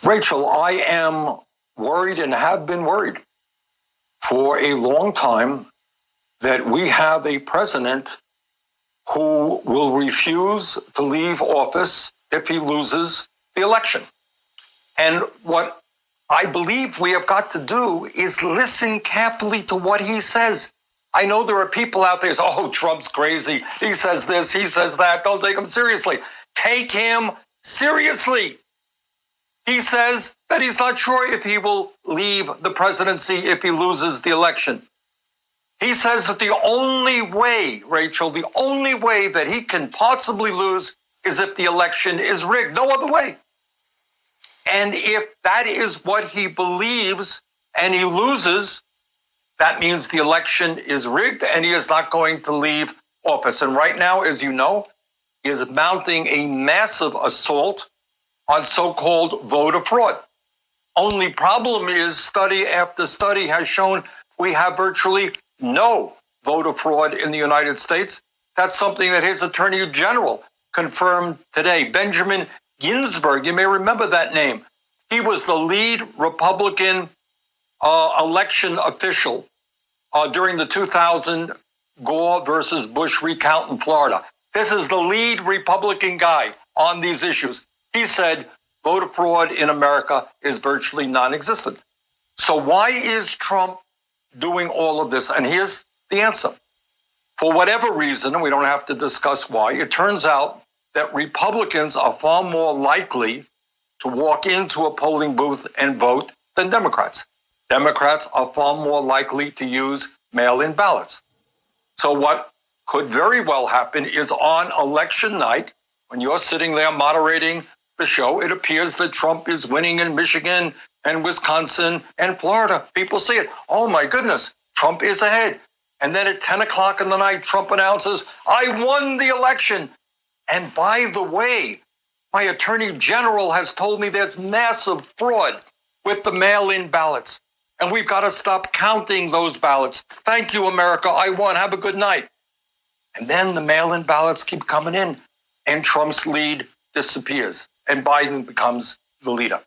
Rachel, I am worried and have been worried for a long time that we have a president who will refuse to leave office if he loses the election. And what I believe we have got to do is listen carefully to what he says. I know there are people out there who say, oh, Trump's crazy. He says this, he says that. Don't take him seriously. Take him seriously. He says that he's not sure if he will leave the presidency if he loses the election. He says that the only way, Rachel, the only way that he can possibly lose is if the election is rigged. No other way. And if that is what he believes and he loses, that means the election is rigged and he is not going to leave office. And right now, as you know, he is mounting a massive assault on so-called voter fraud. Only problem is study after study has shown we have virtually no voter fraud in the United States. That's something that his Attorney General confirmed today. Benjamin Ginsburg, you may remember that name. He was the lead Republican election official during the 2000 Gore versus Bush recount in Florida. This is the lead Republican guy on these issues. He said voter fraud in America is virtually non-existent. So why is Trump doing all of this? And here's the answer. For whatever reason, and we don't have to discuss why, it turns out that Republicans are far more likely to walk into a polling booth and vote than Democrats. Democrats are far more likely to use mail-in ballots. So what could very well happen is on election night, when you're sitting there moderating the show, it appears that Trump is winning in Michigan and Wisconsin and Florida. People see it. Oh my goodness, Trump is ahead. And then at 10 o'clock in the night, Trump announces, I won the election. And by the way, my Attorney General has told me there's massive fraud with the mail-in ballots. And we've got to stop counting those ballots. Thank you, America. I won. Have a good night. And then the mail-in ballots keep coming in and Trump's lead disappears and Biden becomes the leader.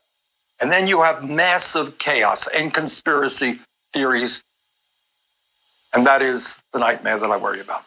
And then you have massive chaos and conspiracy theories. And that is the nightmare that I worry about.